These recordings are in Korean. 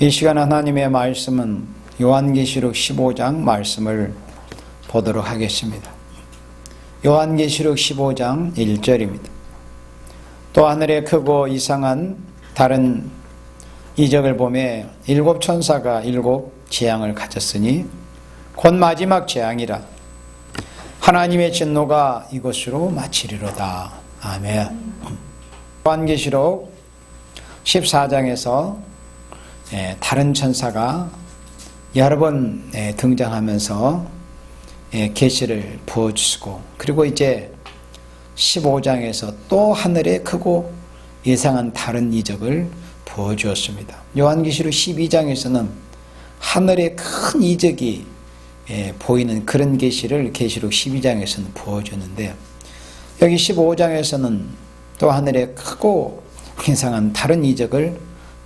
이 시간 하나님의 말씀은 요한계시록 15장 말씀을 보도록 하겠습니다. 요한계시록 15장 1절입니다. 또 하늘에 크고 이상한 다른 이적을 보매 일곱 천사가 일곱 재앙을 가졌으니 곧 마지막 재앙이라. 하나님의 진노가 이것으로 마치리로다. 아멘. 요한계시록 14장에서 다른 천사가 여러 번 등장하면서 계시를 부어주시고, 그리고 이제 15장에서 또 하늘에 크고 예상한 다른 이적을 부어주었습니다. 요한계시록 12장에서는 하늘에 큰 이적이 보이는 그런 계시를 계시록 12장에서는 부어주는데, 여기 15장에서는 또 하늘에 크고 예상한 다른 이적을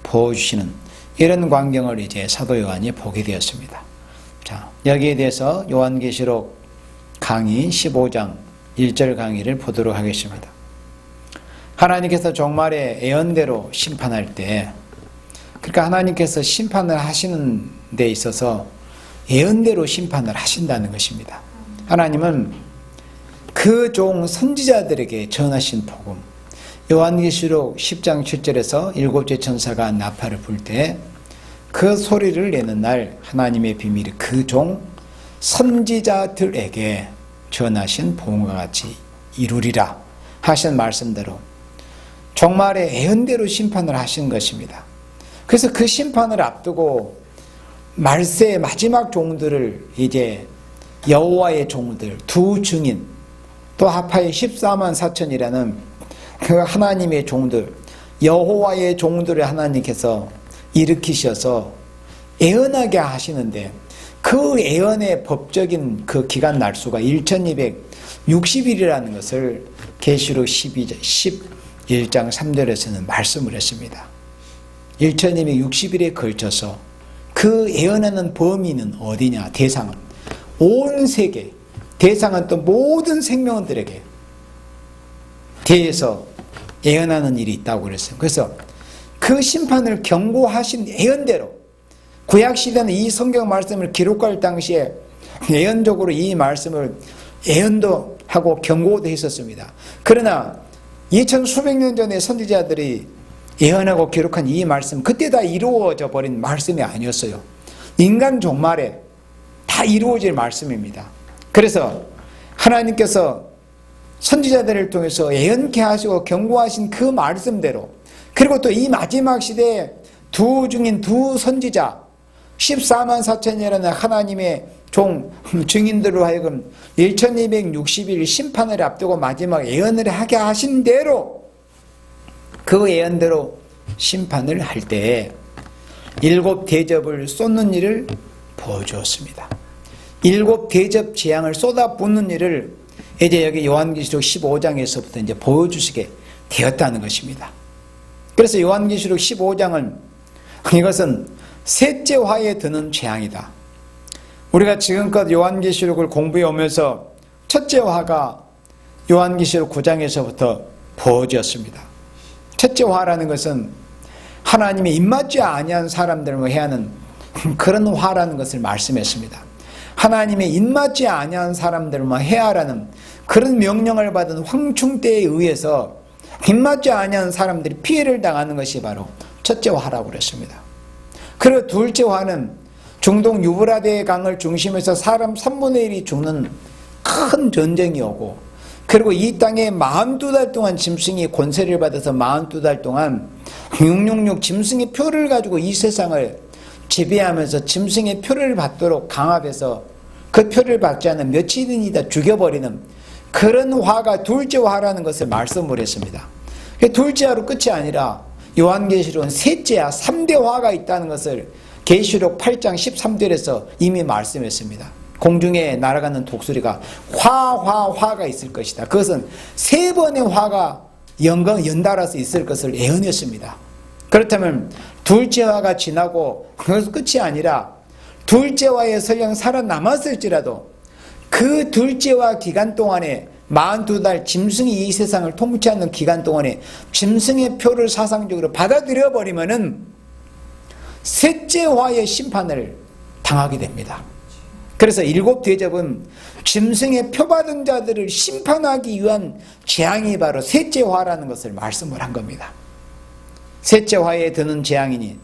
부어주시는 이런 광경을 이제 사도 요한이 보게 되었습니다. 자, 여기에 대해서 요한계시록 강의 15장 1절 강의를 보도록 하겠습니다. 하나님께서 종말의 예언대로 심판할 때, 그러니까 하나님께서 심판을 하시는 데 있어서 예언대로 심판을 하신다는 것입니다. 하나님은 그 종 선지자들에게 전하신 복음, 요한계시록 10장 7절에서 일곱째 천사가 나팔을 불 때 그 소리를 내는 날 하나님의 비밀이 그 종 선지자들에게 전하신 복음과 같이 이루리라 하신 말씀대로 종말의 예언대로 심판을 하신 것입니다. 그래서 그 심판을 앞두고 말세의 마지막 종들을 이제 여호와의 종들 두 증인 또 합하여 14만 4천이라는 그 하나님의 종들, 여호와의 종들을 하나님께서 일으키셔서 예언하게 하시는데, 그 예언의 법적인 그 기간 날수가 1260일이라는 것을 계시록 11장 3절에서는 말씀을 했습니다. 1260일에 걸쳐서 그 예언하는 범위는 어디냐? 대상은 온 세계, 대상은 또 모든 생명들에게 대해서 예언하는 일이 있다고 그랬어요. 그래서 그 심판을 경고하신 예언대로 구약시대는 이 성경 말씀을 기록할 당시에 예언적으로 이 말씀을 예언도 하고 경고도 했었습니다. 그러나 2000수백 년 전에 선지자들이 예언하고 기록한 이 말씀, 그때 다 이루어져 버린 말씀이 아니었어요. 인간 종말에 다 이루어질 말씀입니다. 그래서 하나님께서 선지자들을 통해서 예언케 하시고 경고하신 그 말씀대로, 그리고 또 이 마지막 시대에 두 중인 두 선지자 14만 4천이라는 하나님의 종 증인들로 하여금 1260일 심판을 앞두고 마지막 예언을 하게 하신 대로 그 예언대로 심판을 할 때에 일곱 대접을 쏟는 일을 보여주었습니다. 일곱 대접 재앙을 쏟아붓는 일을 이제 여기 요한계시록 15장에서부터 이제 보여주시게 되었다는 것입니다. 그래서 요한계시록 15장은 이것은 셋째 화에 드는 재앙이다. 우리가 지금껏 요한계시록을 공부해 오면서 첫째 화가 요한계시록 9장에서부터 보여졌습니다. 첫째 화라는 것은 하나님의 입맞지 아니한 사람들을 해야 하는 그런 화라는 것을 말씀했습니다. 하나님의 입맞지 아니한 사람들만 해야 하라는 그런 명령을 받은 황충때에 의해서 입맞지 아니한 사람들이 피해를 당하는 것이 바로 첫째 화라고 그랬습니다. 그리고 둘째 화는 중동 유브라데 강을 중심에서 사람 3분의 1이 죽는 큰 전쟁이 오고, 그리고 이 땅에 42달 동안 짐승이 권세를 받아서 42달 동안 666 짐승의 표를 가지고 이 세상을 지배하면서 짐승의 표를 받도록 강압해서 그 표를 받지 않은 며칠이다 죽여버리는 그런 화가 둘째 화라는 것을 말씀을 했습니다. 둘째 화로 끝이 아니라 요한계시록은 셋째와 3대 화가 있다는 것을 계시록 8장 13절에서 이미 말씀했습니다. 공중에 날아가는 독수리가 화가 있을 것이다. 그것은 세 번의 화가 연달아서 있을 것을 예언했습니다. 그렇다면 둘째 화가 지나고 그것은 끝이 아니라 둘째 화에 설령 살아남았을지라도 그 둘째 화 기간 동안에 42달 짐승이 이 세상을 통치하는 기간 동안에 짐승의 표를 사상적으로 받아들여 버리면은 셋째화의 심판을 당하게 됩니다. 그래서 일곱 대접은 짐승의 표받은 자들을 심판하기 위한 재앙이 바로 셋째화라는 것을 말씀을 한 겁니다. 셋째화에 드는 재앙이니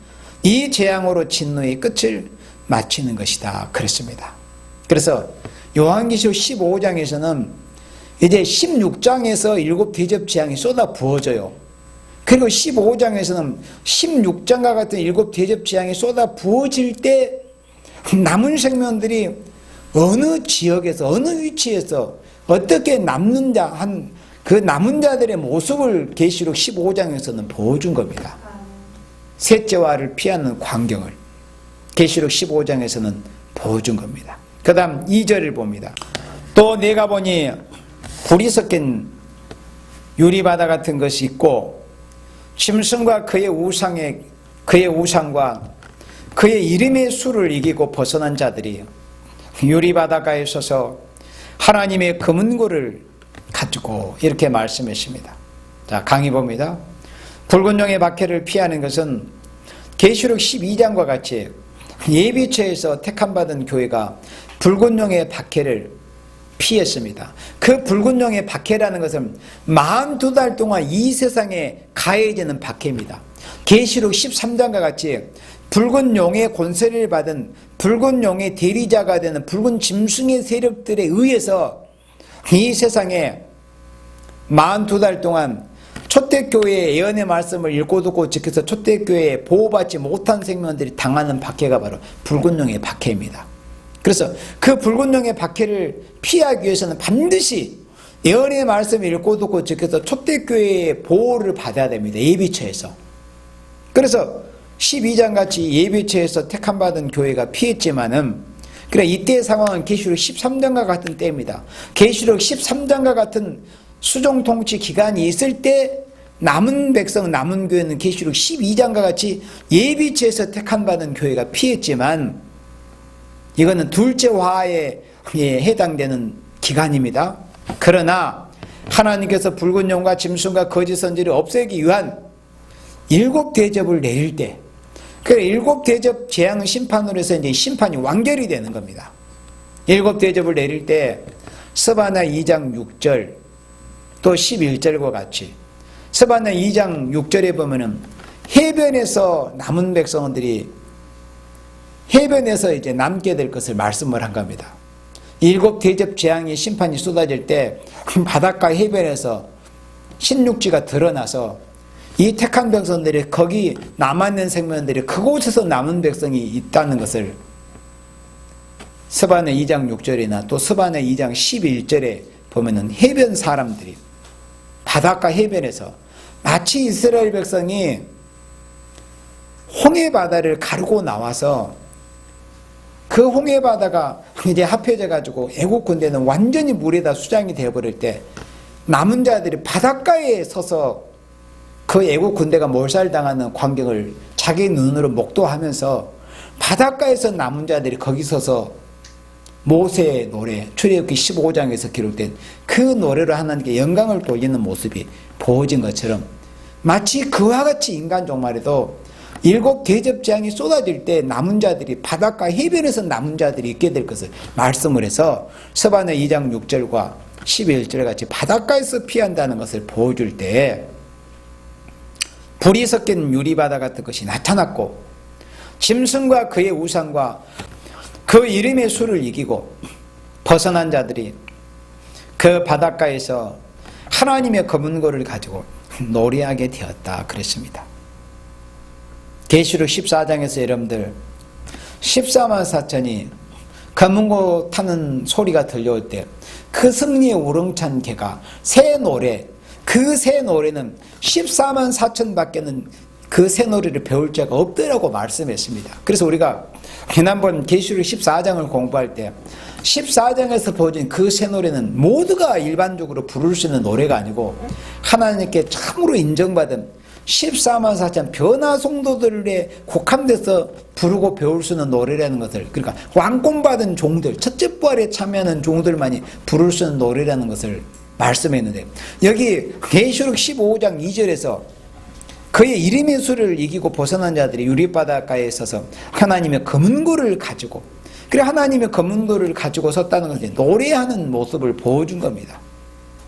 이 재앙으로 진노의 끝을 마치는 것이다 그랬습니다. 그래서 요한계시록 15장에서는 이제 16장에서 일곱 대접 재앙이 쏟아 부어져요. 그리고 15장에서는 16장과 같은 일곱 대접 재앙이 쏟아 부어질 때 남은 생명들이 어느 지역에서 어느 위치에서 어떻게 남는 자 한 그 남은 자들의 모습을 계시록 15장에서는 보여준 겁니다. 셋째화를 피하는 광경을 계시록 15장에서는 보여준 겁니다. 그 다음 2절을 봅니다. 또 내가 보니 불이 섞인 유리바다 같은 것이 있고 짐승과 그의 우상과 그의 이름의 수를 이기고 벗어난 자들이 유리바다가에 서서 하나님의 금은고를 가지고 이렇게 말씀했습니다. 자, 강의 봅니다. 붉은 용의 박해를 피하는 것은 계시록 12장과 같이 예비처에서 택함받은 교회가 붉은 용의 박해를 피했습니다. 그 붉은 용의 박해라는 것은 42달 동안 이 세상에 가해지는 박해입니다. 계시록 13장과 같이 붉은 용의 권세를 받은 붉은 용의 대리자가 되는 붉은 짐승의 세력들에 의해서 이 세상에 42달 동안 초대교회의 예언의 말씀을 읽고 듣고 지켜서 초대교회에 보호받지 못한 생명들이 당하는 박해가 바로 붉은 용의 박해입니다. 그래서 그 붉은 용의 박해를 피하기 위해서는 반드시 예언의 말씀을 읽고 듣고 지켜서 초대교회의 보호를 받아야 됩니다. 예비처에서. 그래서 12장같이 예비처에서 택함받은 교회가 피했지만은 그래 이때의 상황은 계시록 13장과 같은 때입니다. 계시록 13장과 같은 수종통치 기간이 있을 때 남은 백성 남은 교회는 계시록 12장과 같이 예비처에서 택함받은 교회가 피했지만 이거는 둘째 화에 해당되는 기간입니다. 그러나 하나님께서 붉은 용과 짐승과 거짓 선지를 없애기 위한 일곱 대접을 내릴 때 그래 일곱 대접 재앙 심판으로 해서 이제 심판이 완결이 되는 겁니다. 일곱 대접을 내릴 때 스바냐 2장 6절 또 11절과 같이 스바냐 2장 6절에 보면은 해변에서 남은 백성들이 해변에서 이제 남게 될 것을 말씀을 한 겁니다. 일곱 대접 재앙의 심판이 쏟아질 때 바닷가 해변에서 신육지가 드러나서 이 택한 백성들이 거기 남아있는 생명들이 그곳에서 남은 백성이 있다는 것을 스바냐 2장 6절이나 또 스바냐 2장 11절에 보면은 해변 사람들이 바닷가 해변에서 마치 이스라엘 백성이 홍해 바다를 가르고 나와서 그 홍해 바다가 이제 합해져 가지고 애국 군대는 완전히 물에다 수장이 되어버릴 때 남은 자들이 바닷가에 서서 그 애국 군대가 몰살당하는 광경을 자기 눈으로 목도하면서 바닷가에서 남은 자들이 거기 서서 모세의 노래 출애굽기 15장에서 기록된 그 노래로 하나님께 영광을 돌리는 모습이 보여진 것처럼 마치 그와 같이 인간 종말에도 일곱 대접 재앙이 쏟아질 때 남은 자들이 바닷가 해변에서 남은 자들이 있게 될 것을 말씀을 해서 스바냐 2장 6절과 11절 같이 바닷가에서 피한다는 것을 보여줄 때 불이 섞인 유리바다 같은 것이 나타났고 짐승과 그의 우상과 그 이름의 수를 이기고 벗어난 자들이 그 바닷가에서 하나님의 검은고를 가지고 노래하게 되었다 그랬습니다. 계시록 14장에서 여러분들 14만 4천이 검은고 타는 소리가 들려올 때 그 승리의 우렁찬 개가 새 노래 그 새 노래는 14만 4천밖에는 그 새 노래를 배울 자가 없더라고 말씀했습니다. 그래서 우리가 지난번 계시록 14장을 공부할 때 14장에서 보여진 그 새 노래는 모두가 일반적으로 부를 수 있는 노래가 아니고 하나님께 참으로 인정받은 14만 4천 변화 성도들에 국함돼서 부르고 배울 수 있는 노래라는 것을 그러니까 왕권받은 종들 첫째 부활에 참여하는 종들만이 부를 수 있는 노래라는 것을 말씀했는데 여기 계시록 15장 2절에서 그의 이름의 수를 이기고 벗어난 자들이 유리바닷가에 있어서 하나님의 검은 고를 가지고, 그래 하나님의 검은 고를 가지고 섰다는 것은 노래하는 모습을 보여준 겁니다.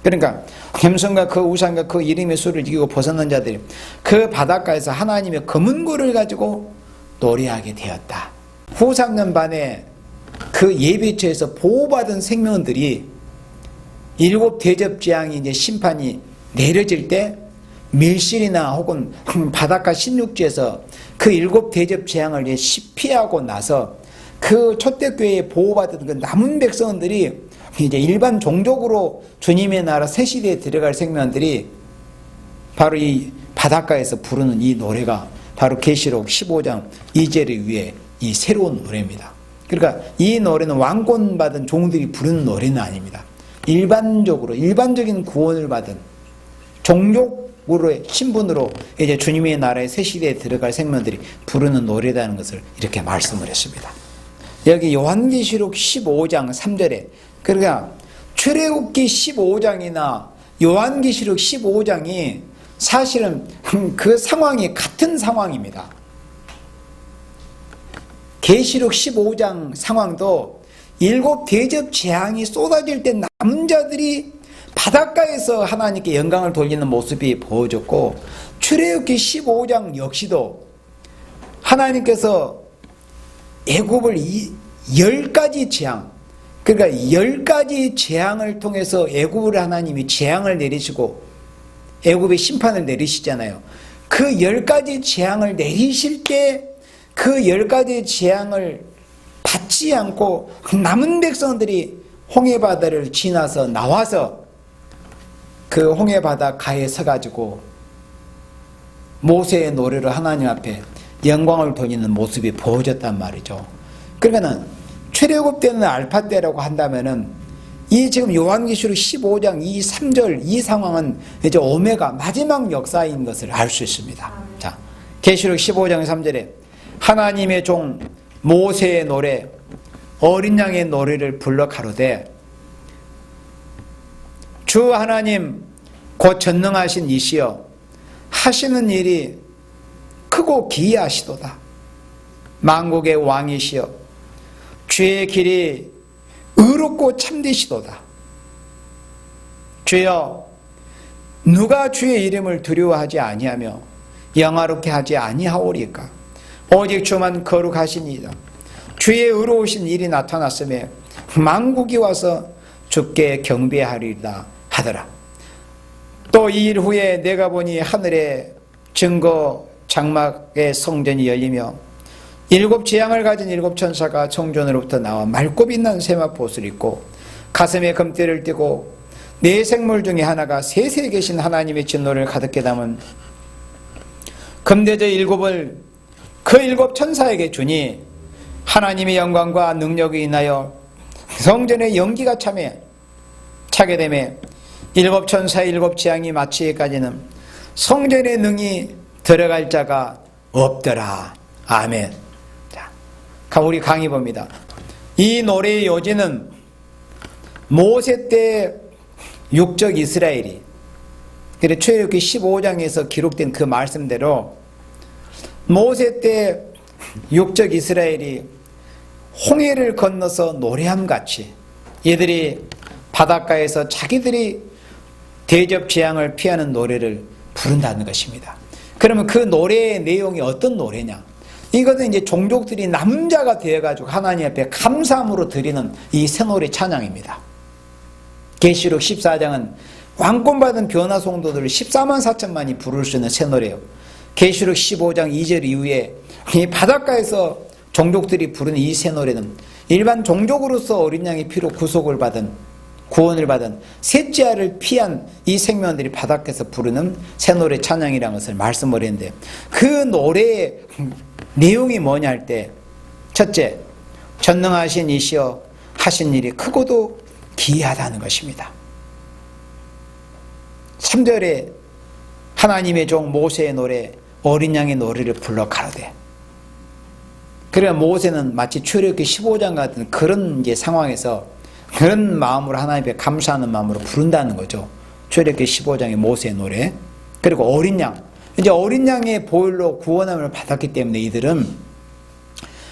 그러니까 갬성과 그 우상과 그 이름의 수를 이기고 벗어난 자들이 그 바닷가에서 하나님의 검은 고를 가지고 노래하게 되었다. 후 3년 반에 그 예배처에서 보호받은 생명들이 일곱 대접재앙이 이제 심판이 내려질 때 밀실이나 혹은 바닷가 신육지에서 그 일곱 대접재앙을 이제 피하고 나서 그 초대교회에 보호받은 그 남은 백성들이 이제 일반 종족으로 주님의 나라 새 시대에 들어갈 생명들이 바로 이 바닷가에서 부르는 이 노래가 바로 계시록 15장 2절을 위해 이 새로운 노래입니다. 그러니까 이 노래는 왕권받은 종들이 부르는 노래는 아닙니다. 일반적인 구원을 받은 종족으로의 신분으로 이제 주님의 나라의 새 시대에 들어갈 생명들이 부르는 노래라는 것을 이렇게 말씀을 했습니다. 여기 요한계시록 15장 3절에, 그러니까 출애굽기 15장이나 요한계시록 15장이 사실은 그 상황이 같은 상황입니다. 계시록 15장 상황도 일곱 대접 재앙이 쏟아질 때 남은 자들이 바닷가에서 하나님께 영광을 돌리는 모습이 보여졌고, 출애굽기 15장 역시도 하나님께서 애굽을 10가지 재앙, 그러니까 10가지 재앙을 통해서 애굽을 하나님이 재앙을 내리시고 애굽의 심판을 내리시잖아요. 그 10가지 재앙을 내리실 때 그 10가지 재앙을 받지 않고 남은 백성들이 홍해바다를 지나서 나와서 그 홍해바다 가에 서가지고 모세의 노래로 하나님 앞에 영광을 돌리는 모습이 보여졌단 말이죠. 그러니까는 출애굽 때는 알파 때라고 한다면은 이 지금 요한계시록 15장 이 3절 이 상황은 이제 오메가 마지막 역사인 것을 알 수 있습니다. 자, 계시록 15장 3절에 하나님의 종 모세의 노래 어린 양의 노래를 불러 가로되 주 하나님 곧 전능하신 이시여 하시는 일이 크고 기이하시도다. 만국의 왕이시여 주의 길이 의롭고 참되시도다. 주여 누가 주의 이름을 두려워하지 아니하며 영화롭게 하지 아니하오리까. 오직 주만 거룩하시니이다. 주의 의로우신 일이 나타났음에 만국이 와서 주께 경배하리이다 하더라. 또 이 일 후에 내가 보니 하늘에 증거 장막의 성전이 열리며 일곱 재앙을 가진 일곱 천사가 성전으로부터 나와 맑고 빛난 세마포옷을 입고 가슴에 금띠를 띠고 네 생물 중에 하나가 셋에 계신 하나님의 진노를 가득히 담은 금대접 일곱을 그 일곱 천사에게 주니 하나님의 영광과 능력이 인하여 성전의 연기가 차게 되매 일곱 천사의 일곱 재앙이 마치기까지는 성전의 능히 들어갈 자가 없더라. 아멘. 자, 우리 강의 봅니다. 이 노래의 요지는 모세 때 육적 이스라엘이, 그래 출애굽기 15장에서 기록된 그 말씀대로 모세 때 육적 이스라엘이 홍해를 건너서 노래함같이 얘들이 바닷가에서 자기들이 대접 재앙을 피하는 노래를 부른다는 것입니다. 그러면 그 노래의 내용이 어떤 노래냐? 이것은 이제 종족들이 남자가 되어가지고 하나님 앞에 감사함으로 드리는 이 새노래 찬양입니다. 계시록 14장은 왕권받은 변화 성도들 14만 4천만이 부를 수 있는 새노래예요. 계시록 15장 2절 이후에 이 바닷가에서 종족들이 부르는 이 새노래는 일반 종족으로서 어린 양의 피로 구속을 받은, 구원을 받은 셋째 아를 피한 이 생명들이 바닷가에서 부르는 새노래 찬양이라는 것을 말씀을 했는데, 그 노래의 내용이 뭐냐 할 때, 첫째, 전능하신 이시여 하신 일이 크고도 기이하다는 것입니다. 3절에 하나님의 종 모세의 노래 어린 양의 노래를 불러 가로되, 그러나 모세는 마치 출애굽기 15장 같은 그런 이제 상황에서 그런 마음으로 하나님께 감사하는 마음으로 부른다는 거죠. 출애굽기 15장의 모세의 노래. 그리고 어린 양, 이제 어린 양의 보혈로 구원함을 받았기 때문에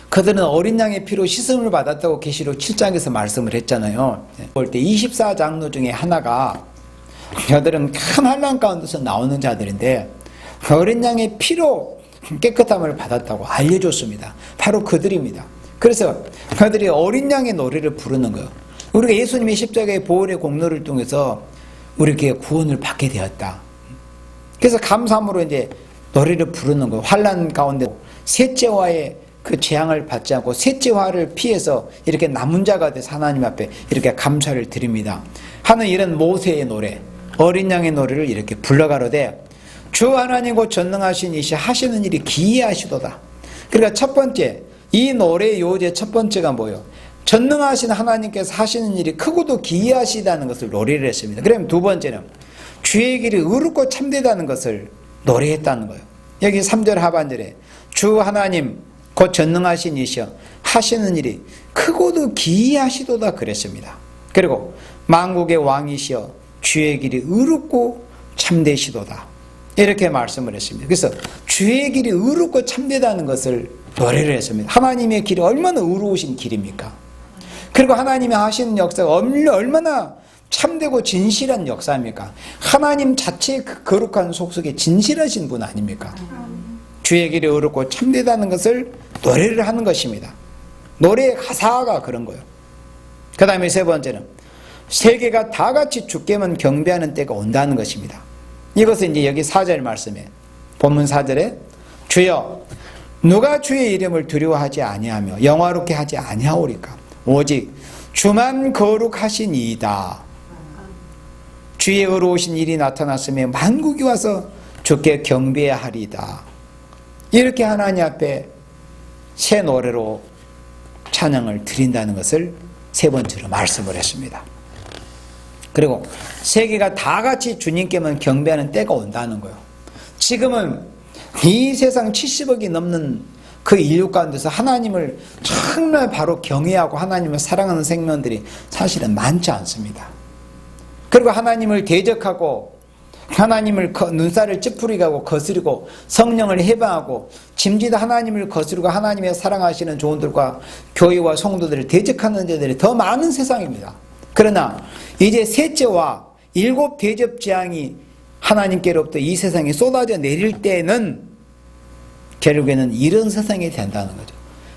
그들은 어린 양의 피로 씻음을 받았다고 계시록 7장에서 말씀을 했잖아요. 볼 때 24장로 중에 하나가 저들은 큰 환난 가운데서 나오는 자들인데 어린 양의 피로 깨끗함을 받았다고 알려줬습니다. 바로 그들입니다. 그래서 그들이 어린 양의 노래를 부르는 거예요. 우리가 예수님의 십자가의 보혈의 공로를 통해서 우리에게 구원을 받게 되었다. 그래서 감사함으로 이제 노래를 부르는 거예요. 환난 가운데 셋째와의 그 재앙을 받지 않고 셋째화를 피해서 이렇게 남은 자가 돼서 하나님 앞에 이렇게 감사를 드립니다. 하는 이런 모세의 노래, 어린 양의 노래를 이렇게 불러가로되 주 하나님 곧 전능하신 이시 하시는 일이 기이하시도다. 그러니까 첫 번째, 이 노래의 요제 첫 번째가 뭐예요? 전능하신 하나님께서 하시는 일이 크고도 기이하시다는 것을 노래를 했습니다. 그럼 두 번째는 주의 길이 의롭고 참되다는 것을 노래했다는 거예요. 여기 3절 하반절에 주 하나님 곧 전능하신 이시여 하시는 일이 크고도 기이하시도다 그랬습니다. 그리고 만국의 왕이시여 주의 길이 의롭고 참되시도다 이렇게 말씀을 했습니다. 그래서 주의 길이 의롭고 참되다는 것을 노래를 했습니다. 하나님의 길이 얼마나 의로우신 길입니까? 그리고 하나님이 하시는 역사가 얼마나 참되고 진실한 역사입니까? 하나님 자체의 그 거룩한 속속에 진실하신 분 아닙니까? 주의 길이 의롭고 참되다는 것을 노래를 하는 것입니다. 노래의 가사가 그런 거예요. 그 다음에 세 번째는 세계가 다 같이 주께만 경배하는 때가 온다는 것입니다. 이것은 이제 여기 4절 말씀에 본문 4절에 주여 누가 주의 이름을 두려워하지 아니하며 영화롭게 하지 아니하오리까 오직 주만 거룩하시니이다. 주의 의로우신 일이 나타났으며 만국이 와서 주께 경배해야 하리이다. 이렇게 하나님 앞에 새 노래로 찬양을 드린다는 것을 세 번째로 말씀을 했습니다. 그리고 세계가 다 같이 주님께만 경배하는 때가 온다는 거예요. 지금은 이 세상 70억이 넘는 그 인류 가운데서 하나님을 정말 바로 경외하고 하나님을 사랑하는 생명들이 사실은 많지 않습니다. 그리고 하나님을 대적하고 하나님을 눈살을 찌푸리고 거스리고 성령을 해방하고 짐짓 하나님을 거스르고 하나님의 사랑하시는 종들과 교회와 성도들을 대적하는 자들이 더 많은 세상입니다. 그러나 이제 셋째와 7 대접 재앙이 하나님께로부터 이 세상에 쏟아져 내릴 때는 결국에는 이런 세상이 된다는 거죠.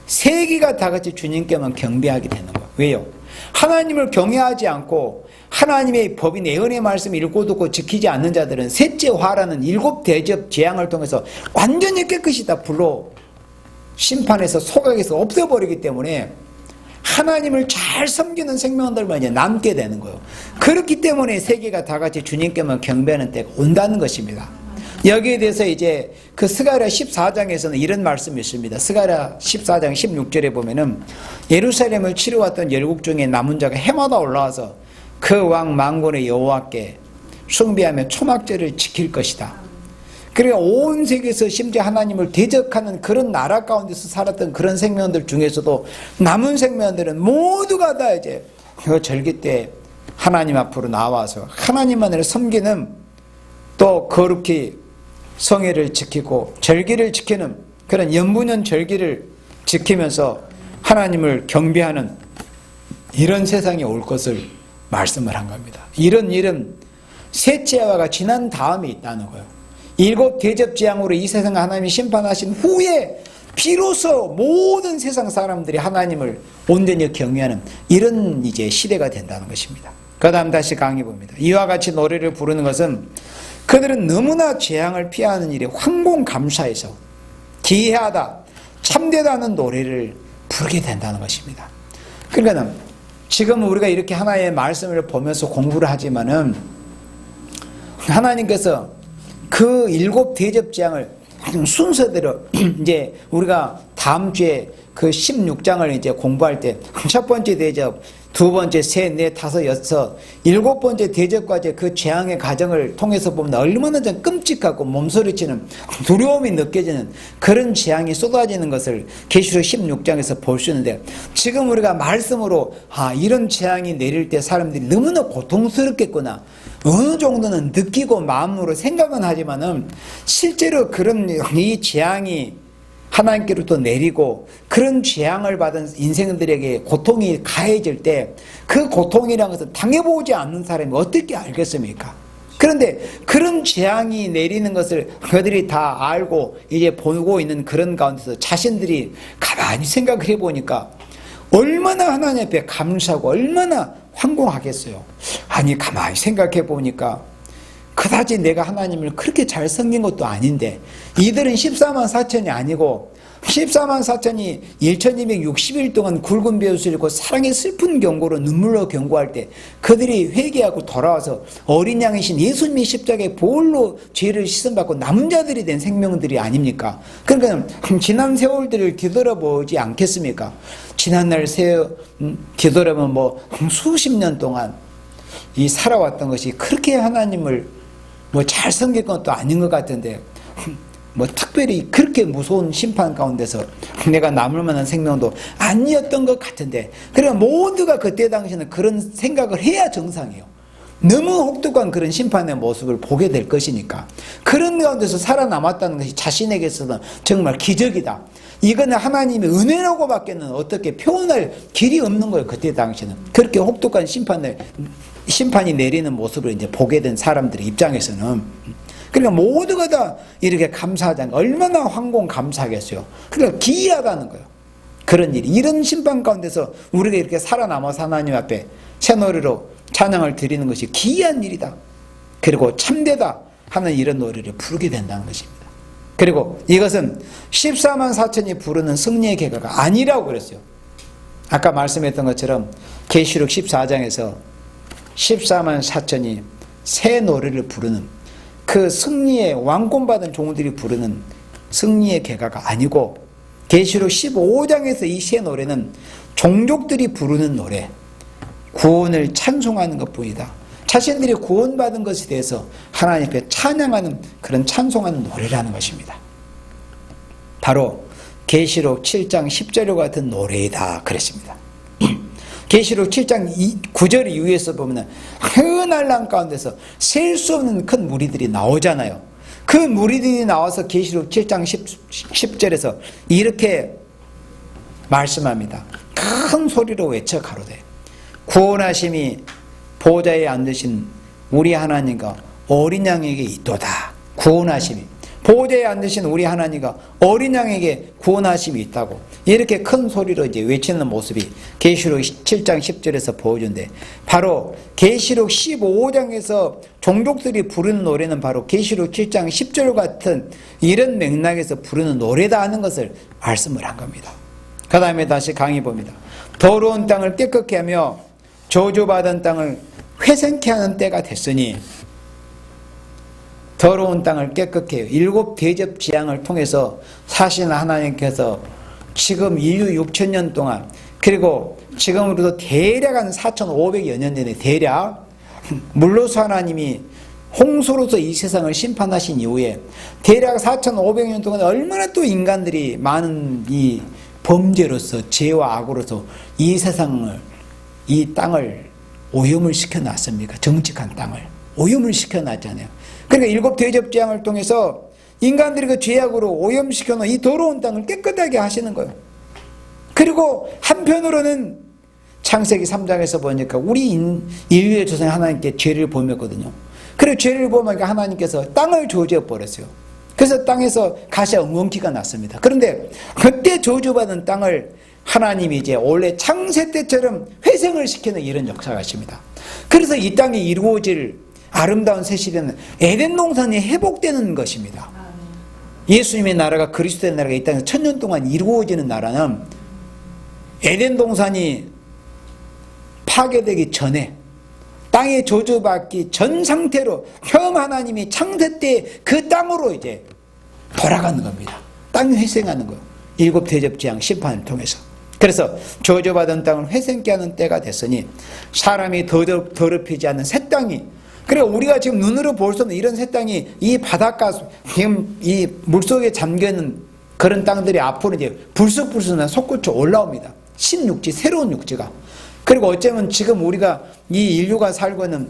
세계가 다 같이 주님께만 경배하게 되는 거예요. 왜요? 하나님을 경외하지 않고 하나님의 법인 예언의 말씀을 읽고 듣고 지키지 않는 자들은 셋째 화라는 7 대접 재앙을 통해서 완전히 깨끗이 다 불로 심판해서 소각해서 없애버리기 때문에 하나님을 잘 섬기는 생명들만 이제 남게 되는 거예요. 그렇기 때문에 세계가 다 같이 주님께만 경배하는 때가 온다는 것입니다. 여기에 대해서 이제 그 스가랴 14장에서는 이런 말씀이 있습니다. 스가랴 14장 16절에 보면은 예루살렘을 치러왔던 열국 중에 남은 자가 해마다 올라와서 그 왕 만군의 여호와께 숭배하며 초막절을 지킬 것이다. 그러니까 온 세계에서 심지어 하나님을 대적하는 그런 나라 가운데서 살았던 그런 생명들 중에서도 남은 생명들은 모두가 다 이제 그 절기 때 하나님 앞으로 나와서 하나님만을 섬기는 또 거룩히 성회를 지키고 절기를 지키는 그런 연분연 절기를 지키면서 하나님을 경배하는 이런 세상이 올 것을 말씀을 한 겁니다. 이런 일은 셋째화가 지난 다음에 있다는 거예요. 7 대접 재앙으로 이 세상을 하나님이 심판하신 후에 비로소 모든 세상 사람들이 하나님을 온전히 경외하는 이런 이제 시대가 된다는 것입니다. 그 다음 다시 강의 봅니다. 이와 같이 노래를 부르는 것은 그들은 너무나 재앙을 피하는 일에 황공감사해서 기이하다, 참되다는 노래를 부르게 된다는 것입니다. 그러니까 지금 우리가 이렇게 하나의 말씀을 보면서 공부를 하지만은 하나님께서 그 7 대접 재앙을 순서대로 이제 우리가 다음 주에 그 16장을 이제 공부할 때 첫 번째 대접, 두 번째, 셋, 넷, 다섯, 여섯, 7번째 대접까지 그 재앙의 과정을 통해서 보면 얼마나 좀 끔찍하고 몸소리치는 두려움이 느껴지는 그런 재앙이 쏟아지는 것을 계시록 16장에서 볼 수 있는데 지금 우리가 말씀으로 이런 재앙이 내릴 때 사람들이 너무나 고통스럽겠구나. 어느 정도는 느끼고 마음으로 생각은 하지만은 실제로 그런 이 재앙이 하나님께로부터 내리고 그런 재앙을 받은 인생들에게 고통이 가해질 때 그 고통이라는 것을 당해보지 않는 사람이 어떻게 알겠습니까? 그런데 그런 재앙이 내리는 것을 그들이 다 알고 이제 보고 있는 그런 가운데서 자신들이 가만히 생각을 해보니까 얼마나 하나님 앞에 감사하고 얼마나 황공하겠어요. 아니 가만히 생각해 보니까 그다지 내가 하나님을 그렇게 잘 섬긴 것도 아닌데 이들은 14만 4천이 아니고 14만 4천이 1260일 동안 굵은 벼슬 잃고 사랑의 슬픈 경고로 눈물로 경고할 때 그들이 회개하고 돌아와서 어린 양이신 예수님의 십자가의 보혈로 죄를 씻음받고 남은 자들이 된 생명들이 아닙니까? 그러니까 지난 세월들을 뒤돌아보지 않겠습니까? 지난날 뒤돌아보면 뭐 수십 년 동안 이 살아왔던 것이 그렇게 하나님을 뭐 잘 섬길 것도 아닌 것 같은데 뭐 특별히 그렇게 무서운 심판 가운데서 내가 남을 만한 생명도 아니었던 것 같은데, 그러니까 모두가 그때 당시에는 그런 생각을 해야 정상이에요. 너무 혹독한 그런 심판의 모습을 보게 될 것이니까 그런 가운데서 살아남았다는 것이 자신에게서는 정말 기적이다. 이거는 하나님의 은혜라고 밖에는 어떻게 표현할 길이 없는 거예요. 그때 당시에는 그렇게 혹독한 심판이 내리는 모습을 이제 보게 된 사람들의 입장에서는, 그러니까 모두가 다 이렇게 감사하잖아요. 얼마나 황공 감사하겠어요. 그러니까 기이하다는 거예요. 그런 일이, 이런 심판 가운데서 우리가 이렇게 살아남아서 하나님 앞에 새노래로 찬양을 드리는 것이 기이한 일이다. 그리고 참되다 하는 이런 노래를 부르게 된다는 것입니다. 그리고 이것은 14만 4천이 부르는 승리의 계가가 아니라고 그랬어요. 아까 말씀했던 것처럼 계시록 14장에서 14만 4천이 새 노래를 부르는 그 승리의 왕권받은 종들이 부르는 승리의 계가가 아니고, 계시록 15장에서 이 새 노래는 종족들이 부르는 노래, 구원을 찬송하는 것뿐이다. 자신들이 구원받은 것에 대해서 하나님 앞에 찬양하는 그런 찬송하는 노래라는 것입니다. 바로 계시록 7장 10절과 같은 노래이다 그랬습니다. 계시록 7장 9절 이후에서 보면 현알람 가운데서 셀 수 없는 큰 무리들이 나오잖아요. 그 무리들이 나와서 계시록 7장 10절에서 이렇게 말씀합니다. 큰 소리로 외쳐 가로되 구원하심이 보좌에 앉으신 우리 하나님과 어린 양에게 있도다. 구원하심이, 보좌에 앉으신 우리 하나님과 어린 양에게 구원하심이 있다고 이렇게 큰 소리로 이제 외치는 모습이 계시록 7장 10절에서 보여준대. 바로 계시록 15장에서 종족들이 부르는 노래는 바로 계시록 7장 10절 같은 이런 맥락에서 부르는 노래다 하는 것을 말씀을 한 겁니다. 그 다음에 다시 강의 봅니다. 더러운 땅을 깨끗게 하며 저주받은 땅을 회생케 하는 때가 됐으니, 더러운 땅을 깨끗게 해요. 7 대접 재앙을 통해서 사실 하나님께서 지금 인류 6천년 동안, 그리고 지금으로도 대략 한 4,500여 년 전에 대략 물로서 하나님이 홍수로서 이 세상을 심판하신 이후에 대략 4,500년 동안 얼마나 또 인간들이 많은 이 범죄로서 죄와 악으로서 이 세상을, 이 땅을 오염을 시켜놨습니까? 정직한 땅을 오염을 시켜놨잖아요. 그러니까 7 대접 재앙을 통해서 인간들이 그 죄악으로 오염시켜놓은 이 더러운 땅을 깨끗하게 하시는 거예요. 그리고 한편으로는 창세기 3장에서 보니까 우리 인류의 조상이 하나님께 죄를 범했거든요. 그리고 죄를 범하니까 하나님께서 땅을 저주해 버렸어요. 그래서 땅에서 가시와 엉겅퀴가 났습니다. 그런데 그때 저주받은 땅을 하나님이 이제 원래 창세 때처럼 회생을 시키는 이런 역사가 있습니다. 그래서 이 땅에 이루어질 아름다운 새 시대는 에덴 동산이 회복되는 것입니다. 예수님의 나라가, 그리스도의 나라가 이 땅에서 1000년 동안 이루어지는 나라는 에덴 동산이 파괴되기 전에 땅에 저주받기 전 상태로 처음 하나님이 창세 때 그 땅으로 이제 돌아가는 겁니다. 땅이 회생하는 거예요. 7 대접 재앙 심판을 통해서. 그래서 저주받은 땅을 회생케 하는 때가 됐으니 사람이 더럽히지 않는 새 땅이, 그리고 우리가 지금 눈으로 볼 수 없는 이런 새 땅이 이 바닷가, 지금 이 물속에 잠겨있는 그런 땅들이 앞으로 이제 불쑥불쑥 솟구쳐 올라옵니다. 신육지, 새로운 육지가. 그리고 어쩌면 지금 우리가 이 인류가 살고 있는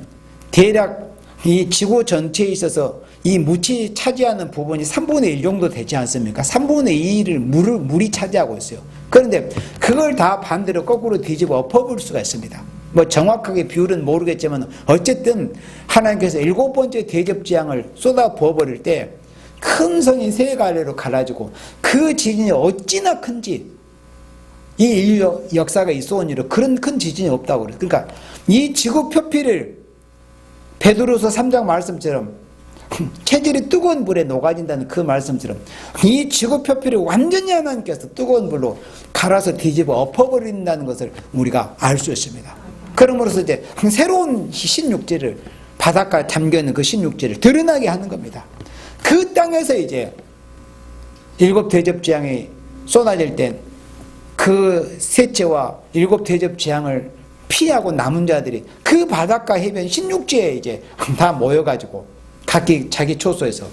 대략 이 지구 전체에 있어서 이 무치 차지하는 부분이 3분의 1 정도 되지 않습니까? 3분의 2를 물이 차지하고 있어요. 그런데 그걸 다 반대로 거꾸로 뒤집어 엎어볼 수가 있습니다. 뭐 정확하게 비율은 모르겠지만 어쨌든 하나님께서 7번째 대접재앙을 쏟아 부어버릴 때 큰 성이 3갈래로 갈라지고 그 지진이 어찌나 큰지 이 인류 역사가 있어온 이로 그런 큰 지진이 없다고 그래요. 그러니까 이 지구 표피를 베드로서 3장 말씀처럼 체질이 뜨거운 불에 녹아진다는 그 말씀처럼 이 지구 표피를 완전히 하나님께서 뜨거운 불로 갈아서 뒤집어 엎어버린다는 것을 우리가 알 수 있습니다. 그러므로서 이제 새로운 신육지를 바닷가에 잠겨있는 그 신육지를 드러나게 하는 겁니다. 그 땅에서 이제 7 대접재앙이 쏟아질 때 그 셋째와 7 대접재앙을 피하고 남은 자들이 그 바닷가 해변 신육지에 이제 다 모여가지고 각기 자기 초소에서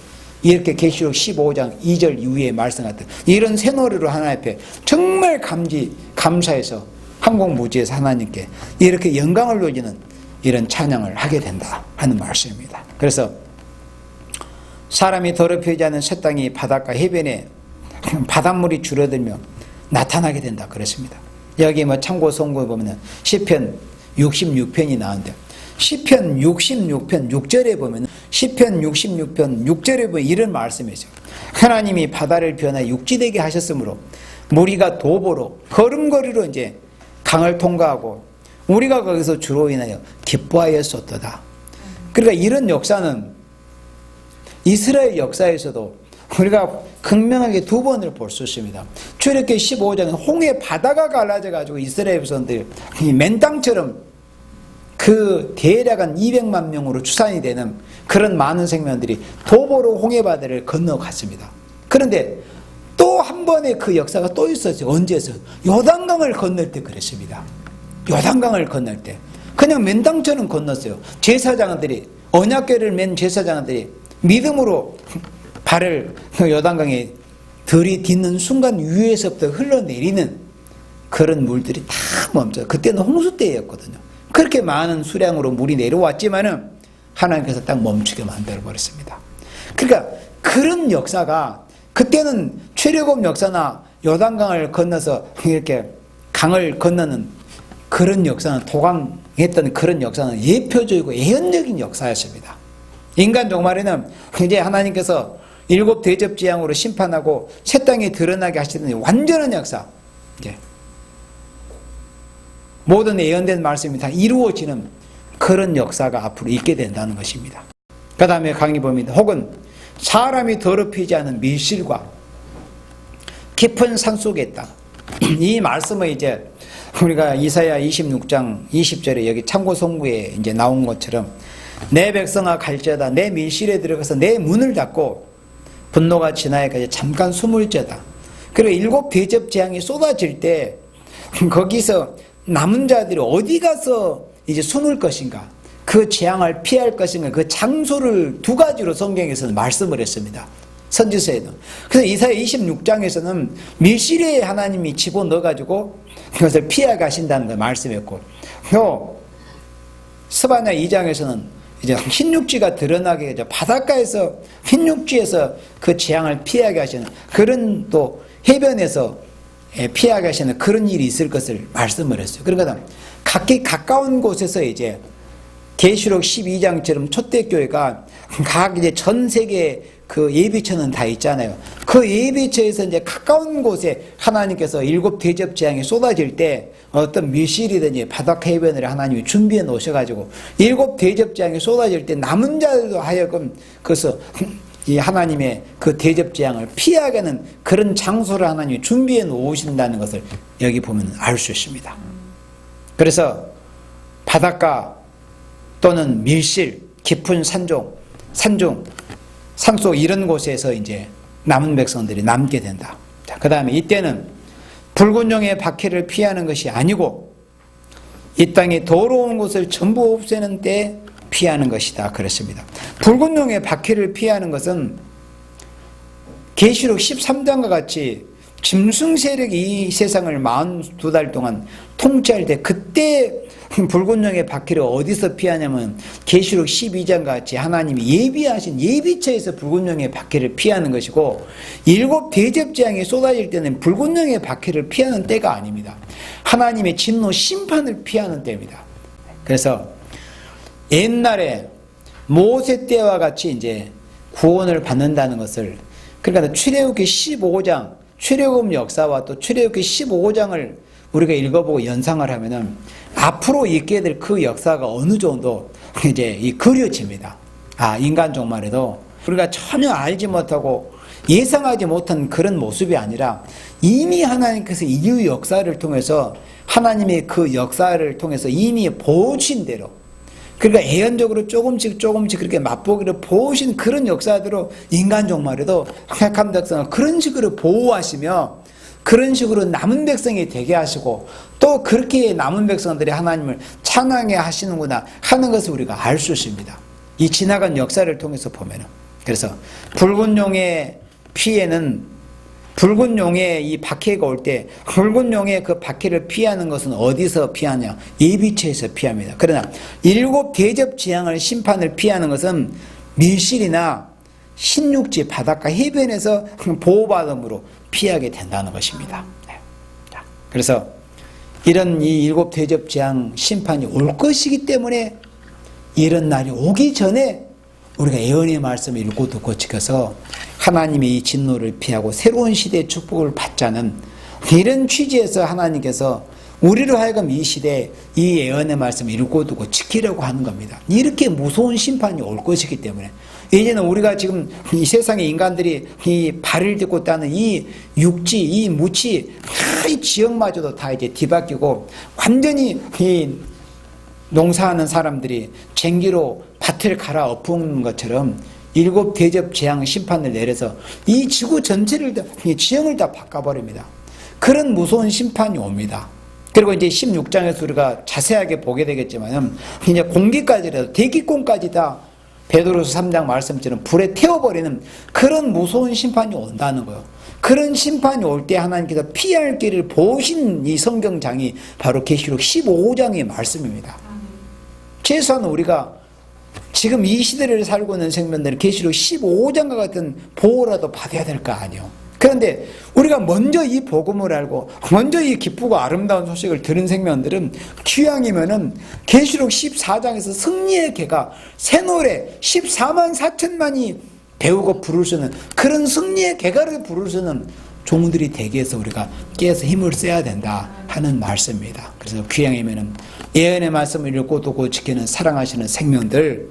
이렇게 계시록 15장 2절 이후에 말씀 같은 이런 새노래로 하나님 앞에 정말 감사해서 항공무지에서 하나님께 이렇게 영광을 돌리는 이런 찬양을 하게 된다 하는 말씀입니다. 그래서 사람이 더럽히지 않은 새 땅이 바닷가 해변에 바닷물이 줄어들며 나타나게 된다 그랬습니다. 여기 뭐 참고 성구에 보면 시편 66편이 나오는데 시편 66편 6절에 보면 시편 66편 6절에 보면 이런 말씀이 있어요. 하나님이 바다를 변화 육지되게 하셨으므로 무리가 도보로 걸음걸이로 이제 강을 통과하고 우리가 거기서 주로 인하여 기뻐하였었도다. 그러니까 이런 역사는 이스라엘 역사에서도 우리가 극명하게 2번을 볼 수 있습니다. 출애굽기 15장에 홍해 바다가 갈라져 가지고 이스라엘 백성들이 맨 땅처럼 그 대략 한 200만 명으로 추산이 되는 그런 많은 생명들이 도보로 홍해 바다를 건너갔습니다. 그런데 또 한 번의 그 역사가 또 있었어요. 언제서? 요단강을 건널 때 그랬습니다. 요단강을 건널 때 그냥 맨 땅처럼 건넜어요. 제사장들이 언약궤를 맨 제사장들이 믿음으로 발을 요단강에 들이딛는 순간 위에서부터 흘러내리는 그런 물들이 다 멈춰요. 그때는 홍수 때였거든요. 그렇게 많은 수량으로 물이 내려왔지만은 하나님께서 딱 멈추게 만들어 버렸습니다. 그러니까 그런 역사가 그때는 출애굽 역사나 요단강을 건너서 이렇게 강을 건너는 그런 역사는 도강했던 그런 역사는 예표적이고 예언적인 역사였습니다. 인간 종말에는 이제 하나님께서 7 대접재앙으로 심판하고 새 땅에 드러나게 하시는 완전한 역사, 이제 모든 예언된 말씀이 다 이루어지는 그런 역사가 앞으로 있게 된다는 것입니다. 그 다음에 강의 보면 혹은 사람이 더럽히지 않은 밀실과 깊은 산속에 있다. 이 말씀은 이제 우리가 이사야 26장 20절에 여기 참고 성구에 이제 나온 것처럼 내 백성아 갈지어다 내 밀실에 들어가서 내 문을 닫고 분노가 지나야까지 잠깐 숨을지어다. 그리고 7 대접재앙이 쏟아질 때 거기서 남은 자들이 어디 가서 이제 숨을 것인가, 그 재앙을 피할 것인가, 그 장소를 2가지로 성경에서는 말씀을 했습니다. 선지서에도. 그래서 이사야 26장에서는 밀실에 하나님이 집어넣어가지고 그것을 피해 가신다는 걸 말씀했고, 또 스바냐 2장에서는 이제 흰육지가 드러나게 해서 바닷가에서 흰육지에서 그 재앙을 피하게 하시는 그런 또 해변에서 피하게 하시는 그런 일이 있을 것을 말씀을 했어요. 그러니까 각기 가까운 곳에서 이제 계시록 12장처럼 초대교회가 각 이제 전 세계 그 예비처는 다 있잖아요. 그 예비처에서 이제 가까운 곳에 하나님께서 7 대접재앙이 쏟아질 때 어떤 밀실이든지 바닷가 해변을 하나님이 준비해 놓으셔가지고 7 대접재앙이 쏟아질 때 남은 자들도 하여금 그래서 이 하나님의 그 대접재앙을 피하게 하는 그런 장소를 하나님이 준비해 놓으신다는 것을 여기 보면 알 수 있습니다. 그래서 바닷가 또는 밀실, 깊은 산중, 산속 이런 곳에서 이제 남은 백성들이 남게 된다. 그 다음에 이때는 붉은 용의 박해를 피하는 것이 아니고 이 땅에 더러운 것을 전부 없애는 때 피하는 것이다 그랬습니다. 붉은 용의 박해를 피하는 것은 계시록 13장과 같이 짐승 세력이 이 세상을 42달 동안 통치할 때 그때 붉은 용의 박해를 어디서 피하냐면 계시록 12장 같이 하나님이 예비하신 예비처에서 붉은 용의 박해를 피하는 것이고, 7 대접 재앙이 쏟아질 때는 붉은 용의 박해를 피하는 때가 아닙니다. 하나님의 진노 심판을 피하는 때입니다. 그래서 옛날에 모세 때와 같이 이제 구원을 받는다는 것을, 그러니까 출애굽기 15장 출애굽 역사와 또 출애굽기 15장을 우리가 읽어보고 연상을 하면은 앞으로 있게 될 그 역사가 어느 정도 이제 그려집니다. 인간 종말에도 우리가 전혀 알지 못하고 예상하지 못한 그런 모습이 아니라 이미 하나님께서 이 역사를 통해서, 하나님의 그 역사를 통해서 이미 보신 대로, 그러니까 예언적으로 조금씩 그렇게 맛보기를 보신 그런 역사대로 인간 종말에도 택한 백성을 그런 식으로 보호하시며 그런 식으로 남은 백성이 되게 하시고, 또 그렇게 남은 백성들이 하나님을 찬양해 하시는구나 하는 것을 우리가 알 수 있습니다. 이 지나간 역사를 통해서 보면은. 그래서 붉은 용의 피해는, 붉은 용의 이 박해가 올 때 붉은 용의 그 박해를 피하는 것은 어디서 피하냐? 예비처에서 피합니다. 그러나 7 대접 재앙을 심판을 피하는 것은 밀실이나 신육지 바닷가 해변에서 보호받음으로 피하게 된다는 것입니다. 그래서 이런 이 7 대접 재앙 심판이 올 것이기 때문에 이런 날이 오기 전에 우리가 예언의 말씀을 읽고 듣고 지켜서 하나님의 이 진노를 피하고 새로운 시대의 축복을 받자는 이런 취지에서 하나님께서 우리로 하여금 이 시대에 이 예언의 말씀을 읽고 듣고 지키려고 하는 겁니다. 이렇게 무서운 심판이 올 것이기 때문에 이제는 우리가 지금 이 세상의 인간들이 이 발을 딛고 따는 이 육지, 이 무치, 이 지역마저도 다 이제 뒤바뀌고 완전히 이 농사하는 사람들이 쟁기로 밭을 갈아 엎은 것처럼 7 대접 재앙 심판을 내려서 이 지구 전체를 다, 이 지형을 다 바꿔버립니다. 그런 무서운 심판이 옵니다. 그리고 이제 16장에서 우리가 자세하게 보게 되겠지만 이제 공기까지라도 대기권까지 다 베드로서 3장 말씀처럼 불에 태워버리는 그런 무서운 심판이 온다는 거예요. 그런 심판이 올 때 하나님께서 피할 길을 보신 이 성경장이 바로 계시록 15장의 말씀입니다. 최소한 우리가 지금 이 시대를 살고 있는 생명들은 계시록 15장과 같은 보호라도 받아야 될 거 아니에요. 그런데 우리가 먼저 이 복음을 알고 먼저 이 기쁘고 아름다운 소식을 들은 생명들은 기왕이면은 계시록 14장에서 승리의 개가 새 노래 14만 4천만이 배우고 부를 수 있는 그런 승리의 개가를 부를 수 있는 종들이 되게 해서 우리가 깨어서 힘을 써야 된다 하는 말씀입니다. 그래서 귀향이면은 예언의 말씀을 읽고 듣고 지키는 사랑하시는 생명들,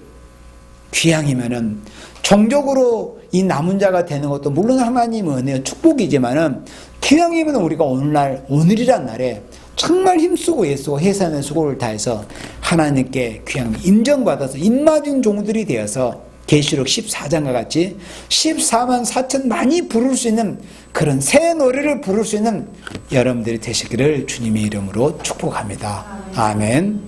귀향이면은 종족으로 이 남은 자가 되는 것도 물론 하나님의 은혜와 축복이지만은 귀향이면 우리가 오늘이란 날에 정말 힘쓰고 애쓰고 해산의 수고를 다해서 하나님께 귀향 인정받아서 입맞은 종들이 되어서 계시록 14장과 같이 14만 4천만이 부를 수 있는 그런 새 노래를 부를 수 있는 여러분들이 되시기를 주님의 이름으로 축복합니다. 아멘.